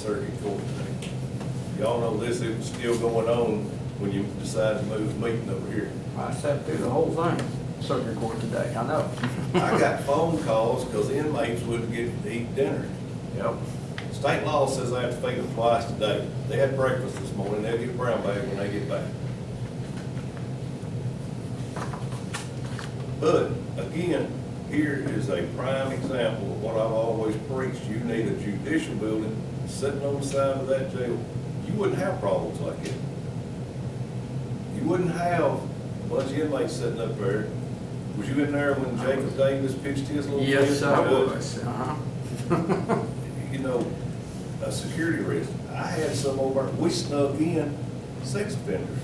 Circuit Court thing. Y'all know this, it was still going on when you decided to move the meeting over here. I sat through the whole thing, circuit court today, I know. I got phone calls because inmates wouldn't get to eat dinner. Yep. State law says I have to feed them twice a day. They had breakfast this morning, they'll get a brown bag when they get back. But again, here is a prime example of what I've always preached. You need a judicial building sitting on the side of that jail. You wouldn't have problems like it. You wouldn't have a bunch of inmates sitting up there. Was you in there when Jacob Davis pitched his little? Yes, I judge? was, uh-huh. You know, a security risk. I had some over, we snuck in sex offenders.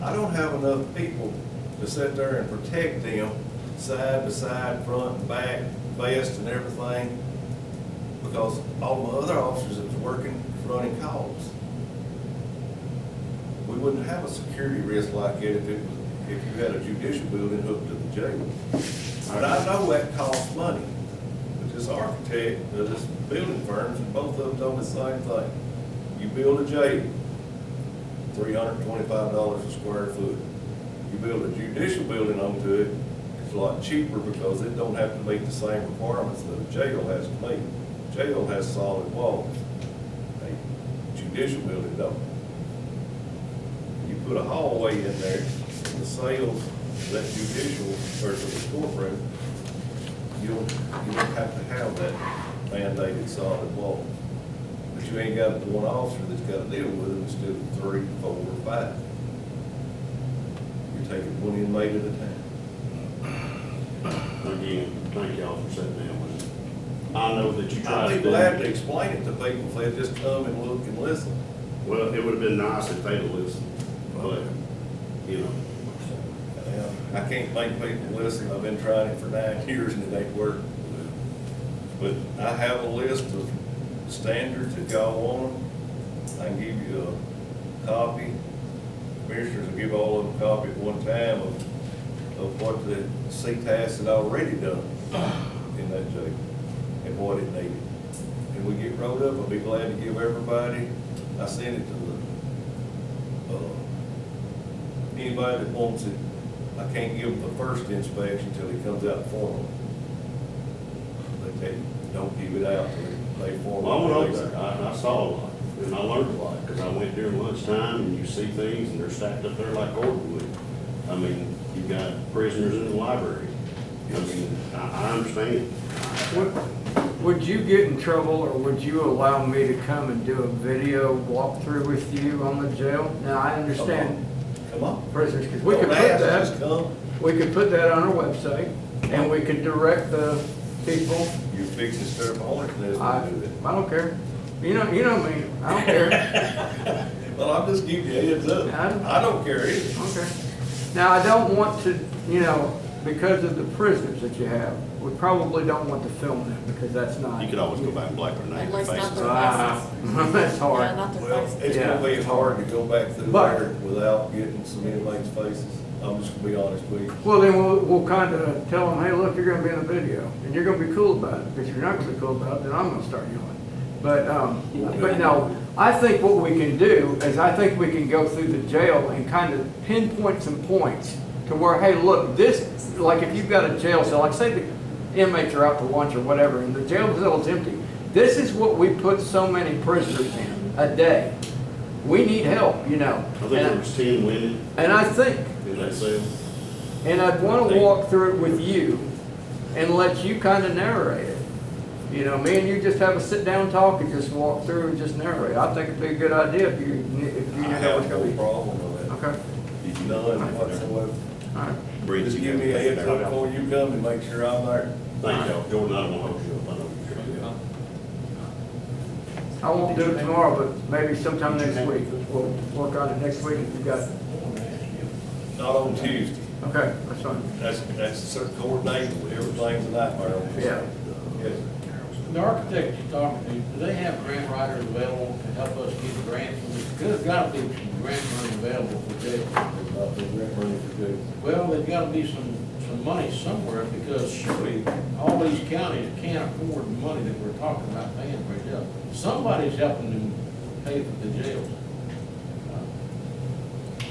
I don't have enough people to sit there and protect them side by side, front and back, vest and everything, because all my other officers that was working, running calls. We wouldn't have a security risk like it if you had a judicial building hooked to the jail. But I know that costs money. But this architect, this building firms, and both of them told me the same thing. You build a jail, $325 a square foot. You build a judicial building onto it, it's a lot cheaper because it don't have to meet the same requirements that a jail has to meet. Jail has solid walls. A judicial building don't. You put a hallway in there, and the cells, that judicial versus the courtroom, you don't have to have that mandated solid wall. But you ain't got one officer that's got to deal with it instead of 3, 4, or 5. You're taking one inmate at a time. Again, thank y'all for sitting down with us. I know that you tried I'd to be do. glad to explain it to people if they'd just come and look and listen. Well, it would have been nice if they'd have listened, but, you know. I can't make people listen. I've been trying it for 9 years and it ain't worked. But I have a list of standards if y'all want them. I can give you a copy. Commissioners will give all of them a copy at one time of what the CTAS had already done in that jail and what it needed. And we get wrote up, I'll be glad to give everybody, I send it to anybody that wants it. I can't give them the first inspection until he comes out formally. They tell you, don't give it out till they formally. Well, I went over there, I saw a lot, and I learned a lot, because I went during lunchtime, and you see things, and they're stacked up there like cordwood. I mean, you've got prisoners in the library. I mean, I understand. Would you get in trouble, or would you allow me to come and do a video walkthrough with you on the jail? Now, I understand Come on. prisoners, because we could Don't put ask, just that, come. we could put that on our website, and we could direct the people. You fix it, stir up a hornet's nest I and do it. don't care. You know me, I don't care. Well, I'm just giving you a heads up. I don't care either. Okay. Now, I don't want to, because of the prisoners that you have, we probably don't want to film them, because that's not. You could always go back and black their name At least and not faces. their That's Yeah, hard. not their Well, faces. it's gonna be hard to go back through But- there without getting some inmates' faces. I'm just gonna be honest with you. Well, then we'll kind of tell them, hey, look, you're gonna be in the video, and you're gonna be cool about it, because if you're not gonna be cool about it, then I'm gonna start yelling. But no, I think what we can do is I think we can go through the jail and kind of pinpoint some points to where, hey, look, this, like if you've got a jail cell, like say the inmates are out to lunch or whatever, and the jail cell is empty. This is what we put so many prisoners in a day. We need help, I think there was 10 women And I think, in that cell. and I'd want to walk through it with you and let you kind of narrate it. Me and you just have a sit-down talk and just walk through and just narrate. I think it'd be a good idea if you I know have what's no going to be. problem with that. Okay, None whatsoever. all right. Brings Just you give me a heads up there. before you come and make sure I'm there. Thank y'all. Jordan, I don't want to hold you up. I know you're trying to. I won't do it tomorrow, but maybe sometime next week. We'll work on it next week if you got it. Not on Tuesday. Okay, that's fine. That's a certain court date, everything's a nightmare on Tuesday. Yeah. Yes. The architect you're talking to, do they have grant writers available to help us get grants? There's gotta be some grant money available for jail. Not the grant money for jail. Well, there's gotta be some some money somewhere, because surely all these counties can't afford the money that we're talking about paying for jail. Somebody's helping them pay for the jails.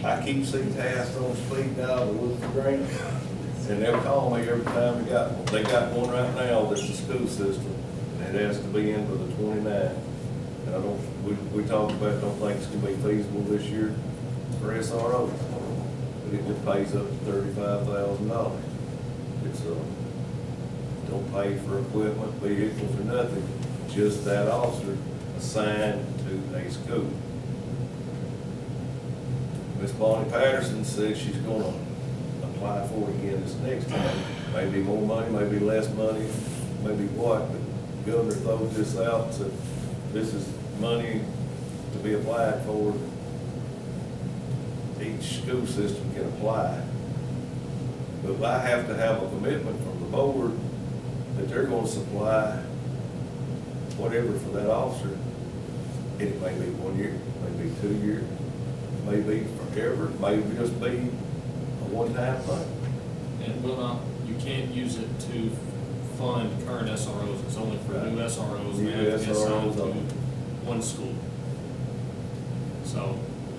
I keep seeing tasks on speed dial to look for grants, and they'll call me every time they got one. They got one right now that's the school system, and it has to be in for the 29th. And I don't, we talked about, don't think it's gonna be feasible this year for SRO. But it just pays up to $35,000. It's, don't pay for equipment, vehicles, or nothing, just that officer assigned to a school. Miss Bonnie Patterson said she's gonna apply for it again this next time. Maybe more money, maybe less money, maybe what, but the governor throws this out and said, this is money to be applied for. Each school system can apply. But I have to have a commitment from the board that they're gonna supply whatever for that officer. And it may be 1 year, maybe 2 years, maybe forever, maybe just be a one-time thing. And will not, you can't use it to fund current SROs, it's only for new SROs and New they have to be assigned SROs to only. one school. So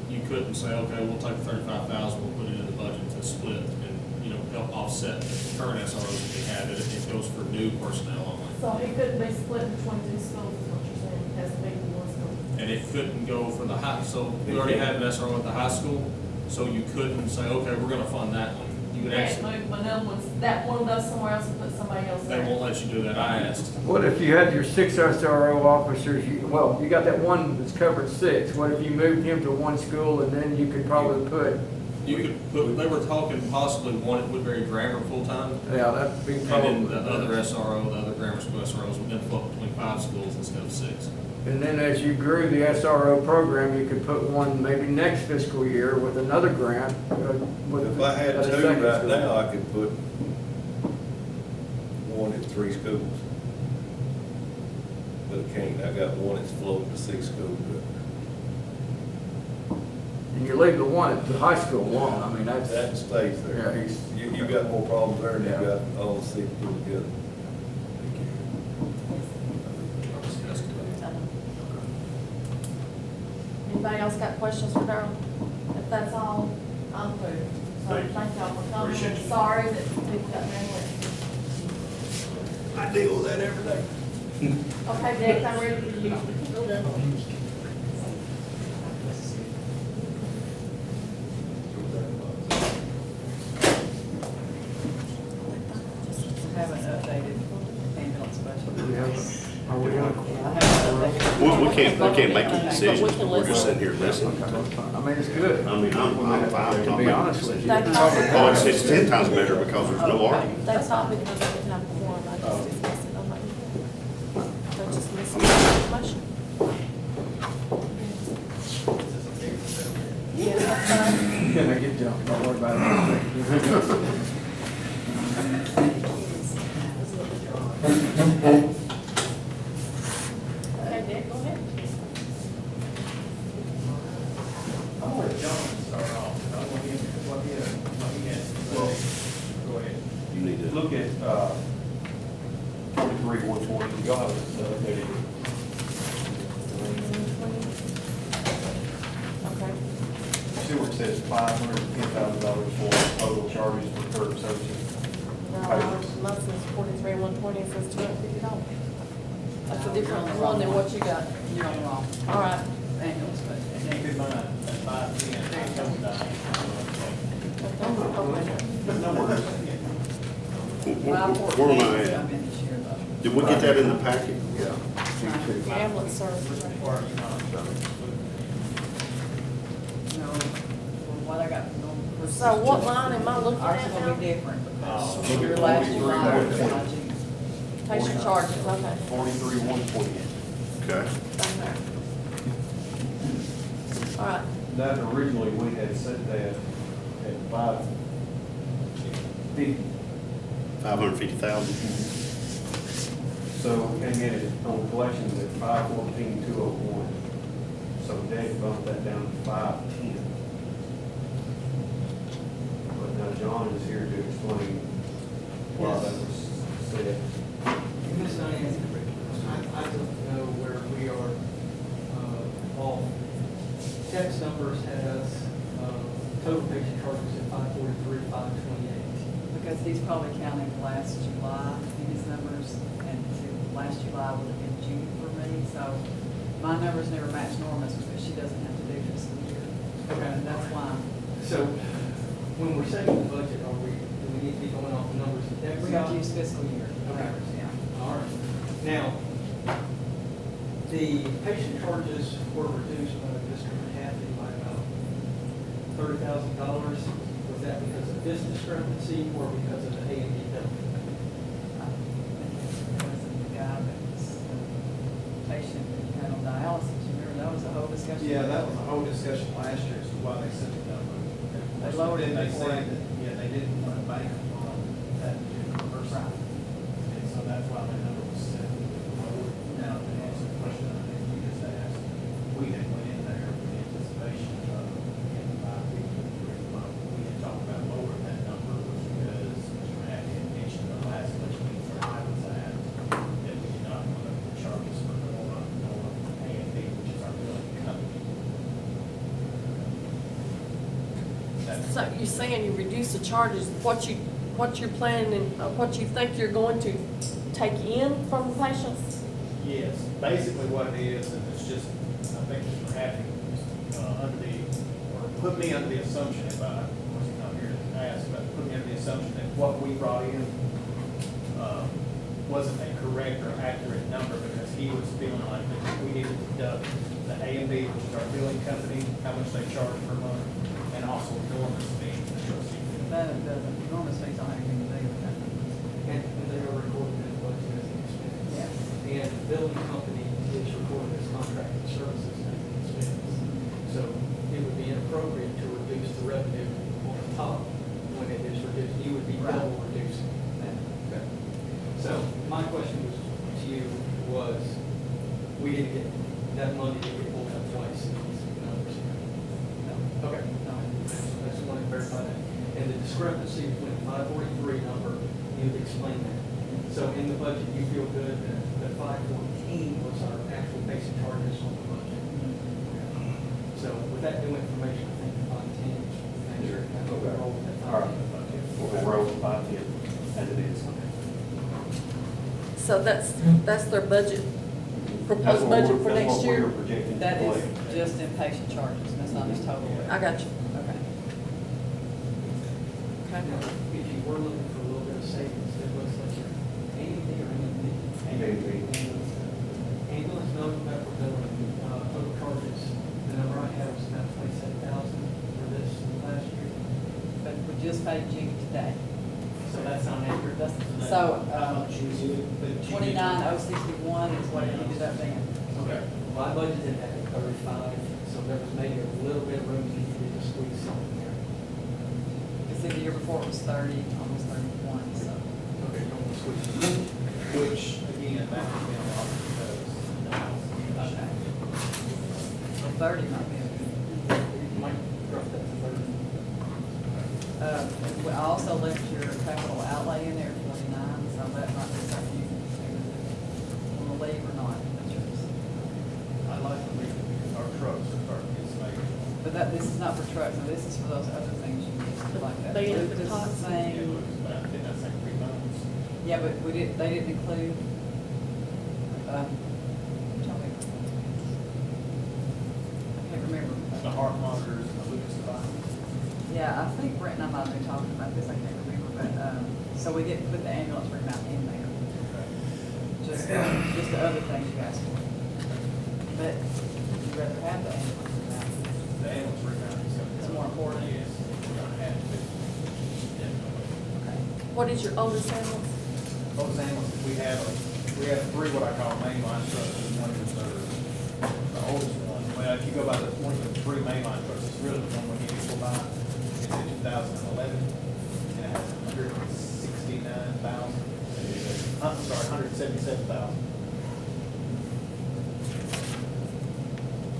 you couldn't say, okay, we'll take 35,000, we'll put it in the budget to split and, you know, help offset the current SROs that we have, it goes for new personnel only. So it couldn't be split between two schools, is what you're saying, it has to be in one school. And it couldn't go for the high, so we already had an SRO at the high school, so you couldn't say, okay, we're gonna fund that one. You You would can't actually, move another one, that one goes somewhere else and put somebody else they there. won't let you do that, I asked. What if you had your 6 SRO officers, well, you got that one that's covered 6. What if you moved him to one school and then you could probably put, You could put, they were talking possibly one at Woodbury Grammar full-time, yeah, that'd be and probably. then the other SRO, the other grammar school SROs would then flip between 5 schools instead of 6. And then as you grew the SRO program, you could put one maybe next fiscal year with another grant. With If I had at a two second right school. now, I could put one at 3 schools. But I can't, I got one that's floating to 6 schools. And you leave the one at the high school alone, I mean, That that's, stays yeah, there. he's, You got more problems there than you Yeah. got all the 6 put together. Anybody else got questions for Darryl? If that's all, I'm through. So Thank you. thank y'all for coming, Appreciate I'm you. sorry that people got there late. I deal with that every day. Okay, Dick, I'm ready for you. Haven't updated ambulance budget. we have, are we I on? haven't updated. We can't make any decisions, we're just sitting here listening. I mean, it's good. I mean, I'm fine. To be honest with you. That's Oh, it's 10 times better because there's no argument. That's not because I didn't have a quorum, I just dismissed it, I'm like, they're just missing the information. Yeah, that's fine. Can I get jumped? Don't worry about it. Okay, Dick, go ahead. I'll let John start off. Go ahead. You need to, Look at, 43-140, y'all have it updated. Okay. See where it says $510,000 for total charges for curb services? No, mine says 43,120, it says $250. That's a different one than what you got. You're on the wrong All right. ambulance budget. Keep in mind, that 510 comes down. Okay. No worries. where am I at? I'm in this year, though. Did we get that in the packet? Your ambulance service. No, what I got. no, So what line am I looking Ours at is gonna be now? different because Look your at last year line was 43-120. Patient charges, okay. 43-120. Okay. Down there. All right, That originally, we had set that at 550. 550,000. So we came in on collections at 514,201. So Dave bumped that down to 510. But now John is here to explain text numbers has, total patient charges at 543, 528. Because he's probably counting last July in his numbers, and last July would have been June for me, so my numbers never match Norma's because she doesn't have to do fiscal year. Okay. And that's why. So when we're setting the budget, do we need to be going off the numbers in text? We have to use fiscal year Okay. numbers, yeah. All right. Now, the patient charges were reduced by Mr. Mahaffey by about $30,000. Was that because of this discrepancy or because of the A and B bill? Because of the guy that was the patient that you had on dialysis, you remember that was a whole discussion? Yeah, that was a whole discussion last year as to why they set the number. They lowered it Then they before. said that, yeah, they didn't want to bank on that particular person. Right. And so that's why the number was set lower. Now, to answer the question I think you just asked, we had went in there with the anticipation of getting by people. We had talked about lowering that number was because Mr. Hackett had mentioned the last budget meeting where I was at, that we did not want to charge us for nor A&B, which is our billing company. So you're saying you reduce the charges, what you're planning, what you think you're going to take in from the patients? Yes, basically what it is it's just, I think Mr. Happy, under the, or put me under the assumption, if I wasn't not here to ask, but put me under the assumption that what we brought in wasn't a correct or accurate number, because he was feeling like that we needed to deduct the A&B, which is our billing company, how much they charge per month, and also Norma's fee, the trustee fee. That doesn't, enormous fees don't have anything to do with that. And they are recorded in the budget as an expense. Yeah. And the billing company is recorded as contracted services as an expense. So it would be inappropriate to reduce the revenue on the top when it is reduced. You would be Right. double reducing that. Okay. So my question was to you was, we didn't get that money to get pulled out twice in these numbers here. No. Okay. No. I just wanted to verify that. And the discrepancy between the 543 number, you've explained that. So in the budget, you feel good that the 514 was our actual basic charges on the budget. So with that new information, I think the 510 is measured. I hope we're all with that All right. 510. We'll roll with 510 as it is. So that's their budget, That's proposed what budget we're- for that's next what year? we're projecting to That is collect. just inpatient charges, that's not his total. I got you. Okay. Okay. Now, if you were looking for a little bit of savings, it looks like you're A&D or A&D. Ambulance medical medical billing, total charges, the number I have is about 27,000 for this last year. But we just paid Judy today. So that's not accurate. So, How much you did, but you did- 29,061 is what it ended up being. Okay. Well, I budgeted at 35, so there was maybe a little bit of room for you to squeeze something there. You see, the year before it was 30, almost 31, so. Okay, don't want to squeeze. Which, again, that would be a lot because Okay. So 30 might be a You might drop that to 30. I also left your capital outlay in there at 49, so that might be something you want to leave or not. That's yours. I'd like to leave it because our trucks are starting to get slated. But that, this is not for trucks, no, this is for those other things you need, like that. They Lucas the tots. Yeah, thing. it was about, didn't I say 3 months? Yeah, but they didn't include, tell me. I can't remember. The heart monitors and the Lucas devices. Yeah, I think Brent and I might have been talking about this, I can't remember, but, so we didn't put the ambulance remount in there. Just the other things you asked for. But you'd rather have the ambulance remount. The ambulance remount is something. It's more important. Yes, we're gonna have to. Definitely. Okay. What is your oldest ambulance? Those ambulances, we have 3 what I call mainline trucks, and 1 reserve. The oldest one, well, if you go by the one of the 3 mainline trucks, it's really the one we need to go by. It's in 2011, and it has 169,000. I'm sorry, 177,000.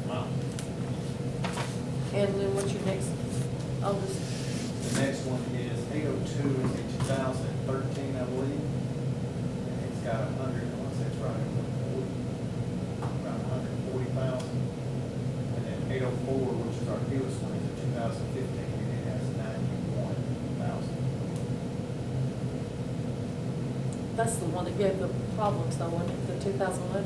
Wow. And then what's your next oldest? The next one is 802, is a 2013, I believe. And it's got 100, I want to say it's right at 140, around 140,000. And then 804, which our newest one is a 2015, and it has 91,000. That's the one that gave the problems though, wasn't it, the 2011?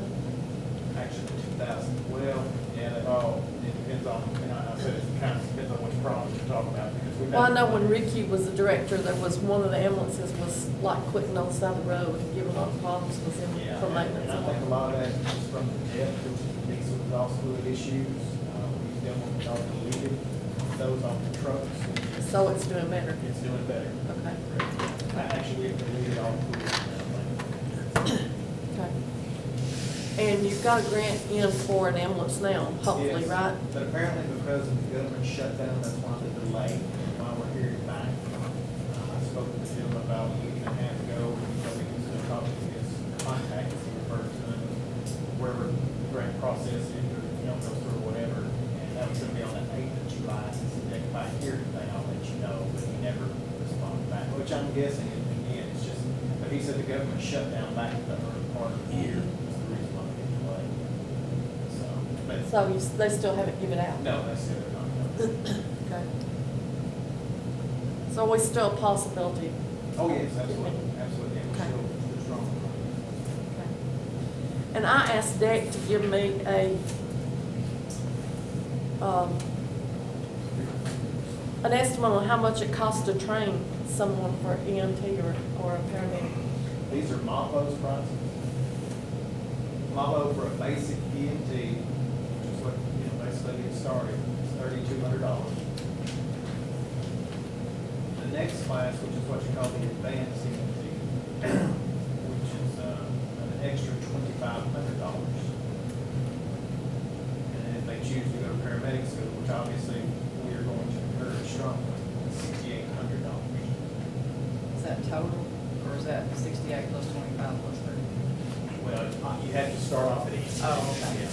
Actually, 2012, yeah, it depends on, and I said it kind of depends on which problems you're talking about, because we've Well, I had. know when Ricky was the director, there was one of the ambulances was like quitting on the side of the road and giving a lot of problems was in Yeah, for and maintenance. I think a lot of that is from the depth of diesel exhaust fluid issues. We've dealt with all deleted those on the trucks. So it's doing better. It's doing better. Okay. Actually, we have deleted all the fluids now. Okay. And you've got a grant in for an ambulance now, hopefully, Yes, right? But apparently because of the government shutdown, that's why the delay, why we're hearing back. I spoke to him about a week and a half ago, he told me he was gonna talk to his contact, he referred to him, wherever the grant process is, or, goes through or whatever. And that was gonna be on the 8th of July, since if I hear anything, I'll let you know, but he never responded back, which I'm guessing, again, it's just, but he said the government shut down back to the early part of the year, was the reason why they delayed. So, but. So they still haven't given out? No, that's the other one. Okay. So we still a possibility? Oh, yes, absolutely, absolutely. Yeah, Okay. we're strong. Okay. And I asked Deck to give me an estimate on how much it costs to train someone for EMT or a paramedic. These are MAPO's prices. MAPO for a basic EMT, which is what, basically get started, is $3,200. The next class, which is what you call the advanced EMT, which is an extra $2,500. And if they choose to go to paramedic school, which obviously we are going to encourage strongly, $6,800. Is that total, or is that 68 plus 25 plus 30? Well, you have to start off at each. Oh, okay. Yeah.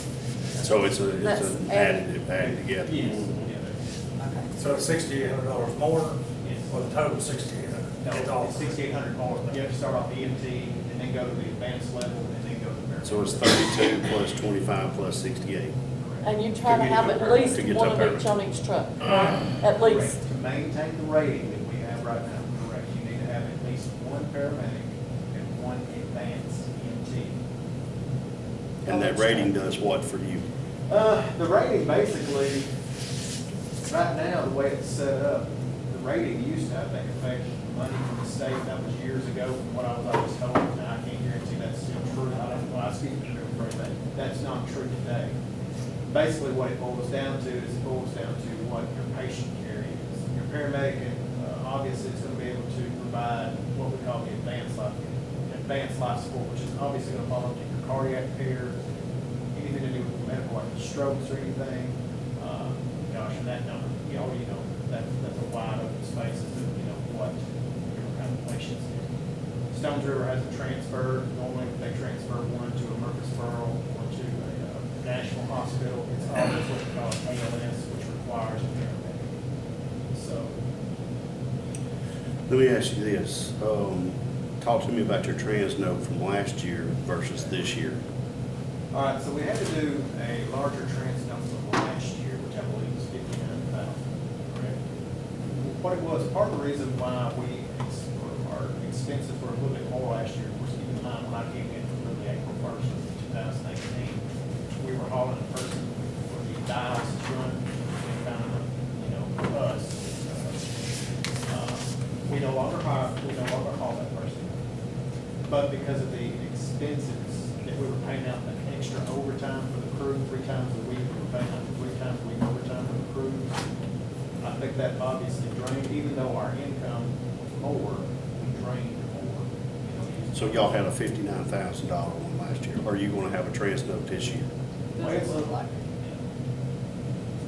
So it's That's an added. added together. Yes. Okay. So it's $6,800 more, Yes. or the total $6,800? No, it's 6,800 more, but you have to start off EMT, and then go to the advanced level, and then go to the paramedic. So it's 32 plus 25 plus 68. And you try to To get have to at a- least to get to one a of each paramedic. on each truck, right? At least. Correct. To maintain the rating that we have right now, correct, you need to have at least one paramedic and one advanced EMT. And that rating does what for you? The rating basically, right now, the way it's set up, the rating used to, I think, affect money from the state. That was years ago from what I was always told. Now, I can't guarantee that's still true. I don't, well, I speak to the for that. That's not true today. Basically, what it boils down to is it boils down to what your patient care is. Your paramedic, obviously, is going to be able to provide what we call the advanced life support, which is obviously going to fall into your cardiac care, anything to do with medical, like strokes or anything. Gosh, and that number, that's a wide open space as to, what kind of patients need. Stones River has a transfer. Normally, they transfer one to a Murfreesboro or to a national hospital. It's always what we call an ALS, which requires a paramedic. So, Let me ask you this. Talk to me about your trans note from last year versus this year. all right, so we had to do a larger trans note from last year, which I believe was 59,000, correct? What it was, part of the reason why our expenses were a little bit more last year, of course, keep in mind, when I came in from really April 1st of 2018, we were hauling a person for the dialysis run, and kind of, us. We no longer haul that person. But because of the expenses that we were paying out, the extra overtime for the crew, 3 times a week, we were paying out 3 times a week overtime for the crews. I think that obviously drained, even though our income was more, we drained more. So y'all had a $59,000 one last year. Are you going to have a trans note this year? Doesn't look like it.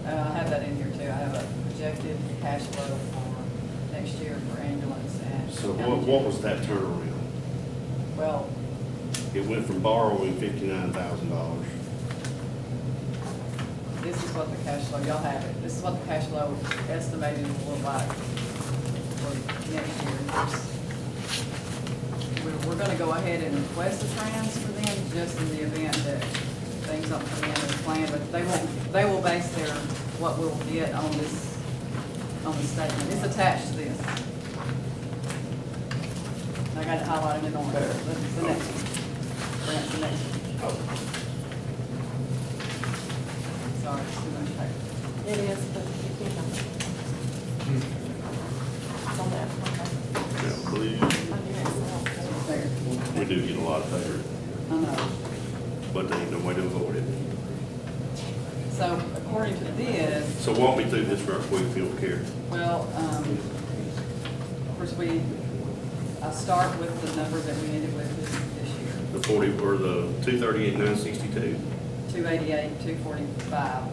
I have that in here too. I have a projected cash flow for next year for ambulance and. So county what was that turnaround? Well, It went from borrowing $59,000. this is what the cash flow, y'all have it. This is what the cash flow estimated will look like for next year. We're gonna go ahead and request a trans for them, just in the event that things don't come in as planned, but they will base their what we'll get on this statement. It's attached to this. I got it highlighted in orange. That's the next one. That's the next one. Sorry, it's too much paper. It is, but you can't. It's on that, okay. Yeah, please. I do have some. There. We do get a lot of paper, I know. but they ain't no way to avoid it. So according to this, So walk me through this real quick, if you don't care. well, of course, I start with the number that we ended with this year, The 40, or the 238,962? 288, 245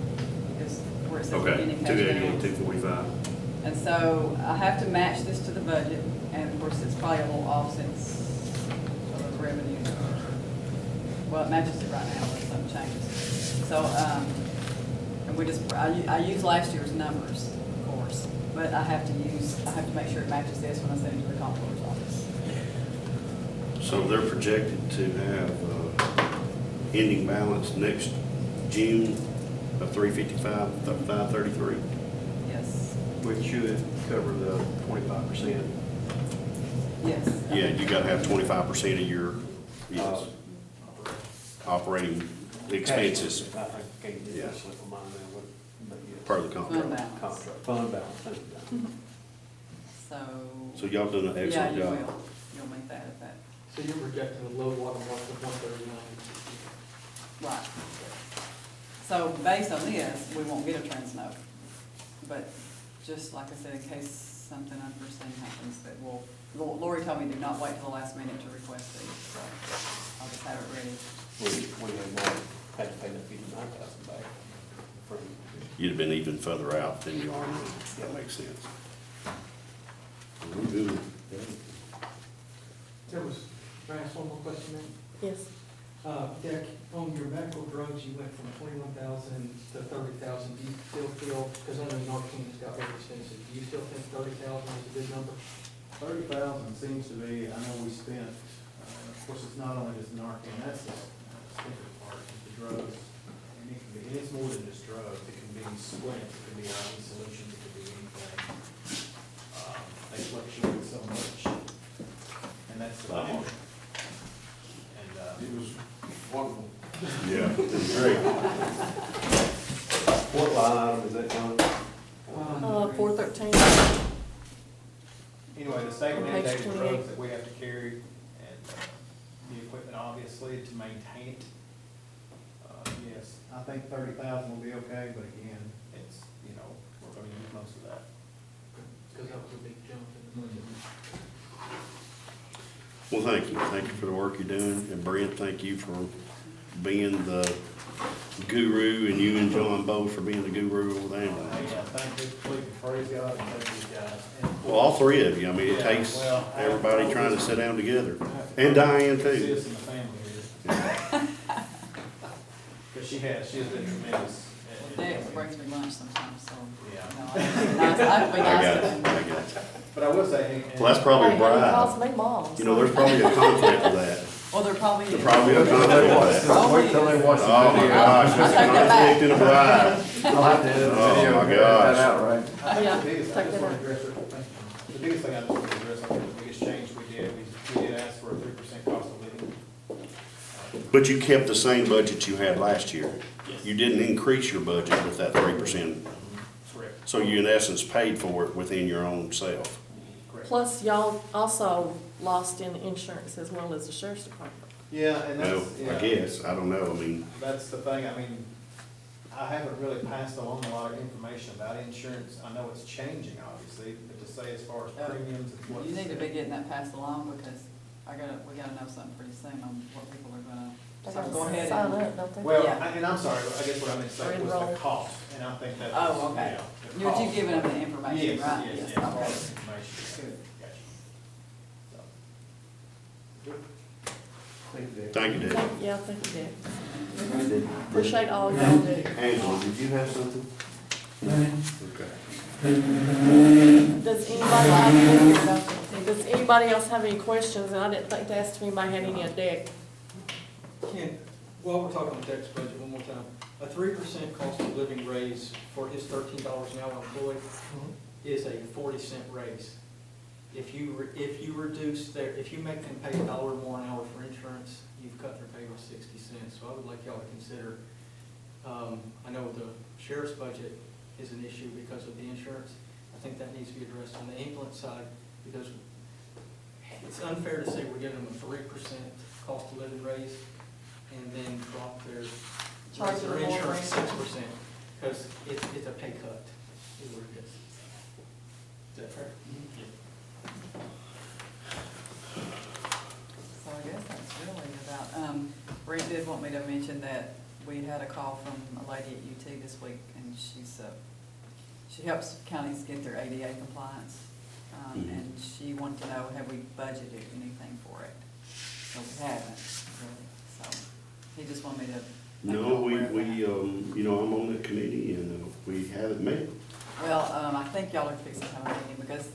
is where it says Okay, beginning cash 288, balance. 245. And so I have to match this to the budget, and of course, it's probably a little off since the revenue. Well, it matches it right now, unless something changes. So, and I use last year's numbers, of course, but I have to make sure it matches this when I send it to the comptroller's office. So they're projected to have ending balance next June of 355, 533. Yes, Which should cover the 25%. yes. Yeah, you gotta have 25% of your, yes, operating expenses I think, can't get Yeah. that slip of mine now, but yes. per the Fund contract. balance. Contract, fund balance, thank you. So. So y'all done an excellent Yeah, you job. will. You'll make that at that. So you're projecting a low water mark of 139. Right. So based on this, we won't get a trans note. But just like I said, in case something unforeseen happens, that Lori told me do not wait till the last minute to request these, so I'll just have it ready. We had more, had to pay that 59,000 back from. You'd have been even further out than you are now. That makes sense. We're good. There was, can I ask one more question, ma'am? Yes. Dick, on your medical drugs, you went from 21,000 to 30,000. Do you still feel, because I know Narcan has got very expensive, do you still think 30,000 is a good number? 30,000 seems to be, I know we spent, of course, it's not only just Narcan, that's the stiffer part of the drugs. And it can be, it's more than just drugs, it can be splints, it can be IV solutions, it could be anything. They fluctuate so much, and that's the thing. And, It was wonderful. Yeah, it's great. What line item is that, John? 413. anyway, the state On page mandated 28. drugs that we have to carry, and the equipment obviously to maintain it. Yes, I think 30,000 will be okay, but again, it's, we're gonna use most of that. Because that was a big jump in the budget. Well, thank you. Thank you for the work you're doing. And Brent, thank you for being the guru, and you and John both for being the guru over the ambulance. Yeah, thank you, please, praise God, and thank you guys. And- Well, all three of you. I mean, it Yeah, takes well, everybody trying to sit down together. And Diane See too. us in the family here. But she has been tremendous. Dex brings me lunch sometimes, so, Yeah. I have to be I nice got to it. him. I got it. But I will say. Well, that's probably a Hey, it costs bribe. me mom. You know, there's probably a conflict with that. Well, there probably is. There's probably a conflict with that. Wait till they watch the Oh my video. gosh, I'll it's take that back. conflict and a bribe. I'll have to edit the Oh, video my and edit gosh. that out, right? I think Yeah, the biggest, I take just that want out. to address, the biggest thing I just want to address, I think the biggest change we did ask for a 3% cost of living. But you kept the same budget you had last year. Yes. You didn't increase your budget with that 3%. Correct. So you in essence paid for it within your own self. Correct. Plus, y'all also lost in insurance as well as the sheriff's department. Yeah, and Well, that's, I guess, I don't know, I mean, that's the thing, I mean, I haven't really passed along a lot of information about insurance. I know it's changing, obviously, but to say as far as premiums and what's. You need to be getting that passed along, because we gotta know something pretty soon on what people are gonna, They so gotta go ahead sign and. up, don't they? Well, Yeah. and I'm sorry, I guess what I meant to say was Enroll. the cost, and I think that was. Oh, okay. yeah, the You've cost. given them the information, Yes, right? yes, yes, Okay. all the information. Good. Gotcha. thank you, Dave. Yeah, thank you, Dick. Appreciate all y'all do. Angela, did you have something? Okay. Does anybody else have any questions? And I didn't think to ask if anybody had any of Dick. Ken, while we're talking on Tech's budget one more time, A 3% cost of living raise for his $13 an hour employee is a 40-cent raise. If you reduce if you make them pay $1 more an hour for insurance, you've cut their pay by 60 cents. So I would like y'all to consider, I know the sheriff's budget is an issue because of the insurance. I think that needs to be addressed on the ambulance side, because it's unfair to say we're giving them a 3% cost of living raise and then drop their Charge them more insurance rate. 6%, because it's a pay cut, is what it is. Is that fair? So I guess that's really about, Brent did want me to mention that we had a call from a lady at UT this week, and she helps counties get their ADA compliance. And she wanted to know, have we budgeted anything for it? So we haven't, really. So he just wanted me to. No, we, you know, I'm on the committee and we haven't met. Well, I think y'all are fixing to have a meeting, because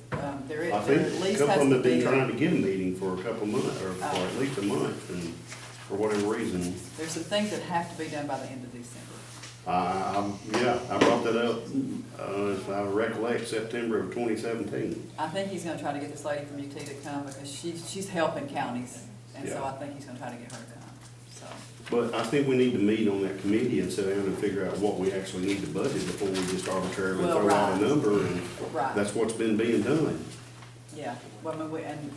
there I at think least a couple has of them to have been be, trying to get a meeting for a couple of months, or for at least a month, and for whatever reason. there's some things that have to be done by the end of December. Yeah, I brought that up, if I recollect, September of 2017. I think he's gonna try to get this lady from UT to come, because she's helping counties, and so Yeah. I think he's gonna try to get her to come, so. But I think we need to meet on that committee and sit down and figure out what we actually need to budget before we just arbitrarily Well, throw out right. a number, and Right. that's what's been being done. Yeah, well, I mean, and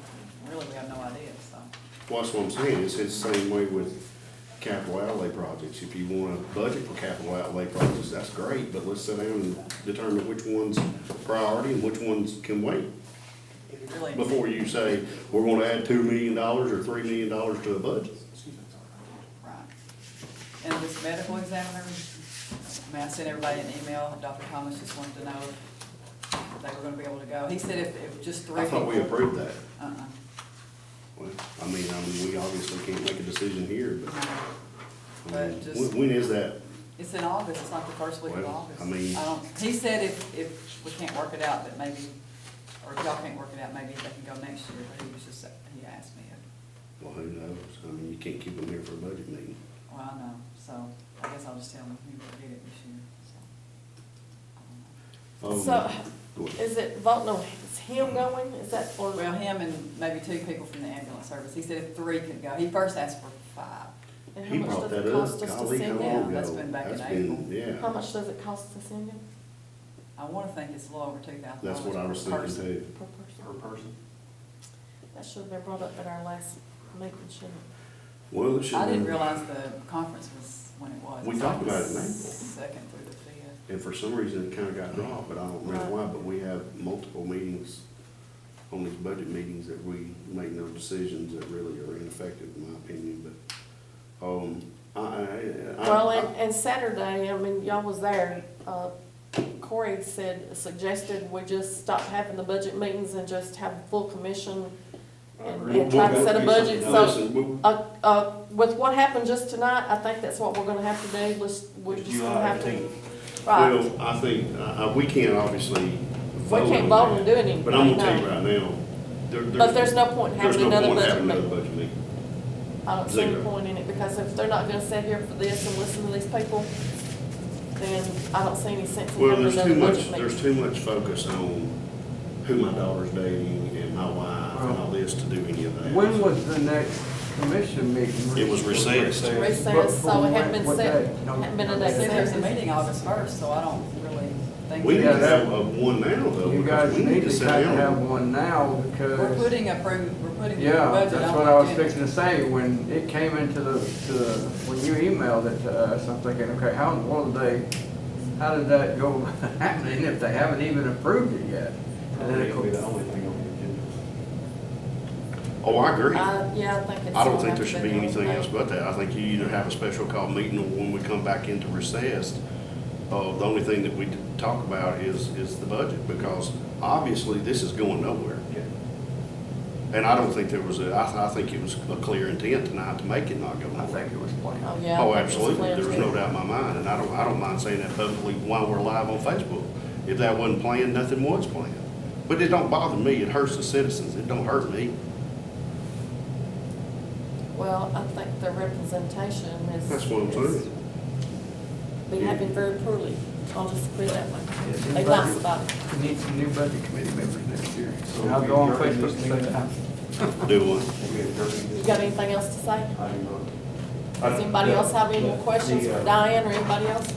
really, we have no idea, so. Well, that's what I'm saying, it's the same way with capital outlay projects. If you want to budget for capital outlay projects, that's great, but let's sit down and determine which one's priority and which ones can wait. Really. Before you say, we're going to add $2 million or $3 million to a budget. Right. And this medical examiner, I mean, I sent everybody an email, Dr. Thomas just wanted to know if they were gonna be able to go. He said if just three I people. thought we approved that. Uh-uh. Well, I mean, we obviously can't make a decision here, but, I But mean, just- when is that? It's in August, it's like the first week of Well, August. I mean- He said if we can't work it out, that maybe, or if y'all can't work it out, maybe they can go next year, but he was just, he asked me. Well, who knows? I mean, you can't keep them here for a budget meeting. Well, I know, so I guess I'll just tell him he will get it this year, so. I don't know. So, Go ahead. is it voting on, is him going, is that for? Well, him and maybe 2 people from the ambulance service. He said if 3 could go. He first asked for 5. And how He much brought does it that cost up, us to golly, how send long him? ago? That's been back in That's been- April. Yeah. How much does it cost to send him I want to think it's a little over $2,000. That's what I was per thinking person. too. per person? Per person? That should have been brought up at our last meeting, shouldn't it? Well, it should I didn't be. realize the conference was when it was. We It's talked like about it in the April. 2nd through the 5th. And for some reason, it kind of got dropped, but I don't know why, but we have multiple meetings on these budget meetings that we make no decisions that really are ineffective, in my opinion, but, Well, and Saturday, I mean, y'all was there, Corey suggested we just stop having the budget meetings and just have full commission and try to set a budget, so, Listen, with what happened just tonight, I think that's what we're gonna have to do, we're just gonna have to. Right, well, I think, we can't obviously we vote can't on vote on that. doing anything, But I'm gonna tell you no. right now, But there's no point in there's having no another point budget having another meeting. budget meeting. I don't see any Zero. point in it, because if they're not gonna sit here for this and listen to these people, then I don't see any sense in Well, having there's another too much, budget meeting. there's too much focus on who my daughter's dating and my wife and all this to do any of that. When was the next commission meeting? It was recessed. Recess, so it hadn't been What set, day? No, hadn't been a no, day They said there's a set. meeting August 1st, so I don't really think. We need Yeah, to that- have one now though, You because guys we need to sit kind of down. have one now We're because, putting the budget yeah, on that's what I was the agenda. fixing to say. When it came into when you emailed it to us, I'm thinking, okay, how in the world how did that go happening if they haven't even approved it yet? And then It'll be it, the only thing on the agenda. Oh, I agree. Yeah, I think it's. I don't gonna think have there to should be the whole anything thing. else but that. I think you either have a special call meeting or when we come back into recess, the only thing that we talk about is the budget, because obviously this is going nowhere. And I don't think there was I think it was a clear intent tonight to make it not go I nowhere. think it was planned. Oh, yeah. I Oh, think it's absolutely, clear there was too. no doubt in my mind, and I don't mind saying that publicly while we're live on Facebook. If that wasn't planned, nothing was planned. But it don't bother me, it hurts the citizens, it don't hurt me. Well, I think the representation is. That's what I'm saying. behaving very poorly. I'll just put it that way. Yes, They nice about it. We need some new budget committee members next year. So And I'll we go on adjourn Facebook this and say meeting? that. Do one. You got anything else to say? I do not. Does anybody else have any more questions for Diane or anybody else?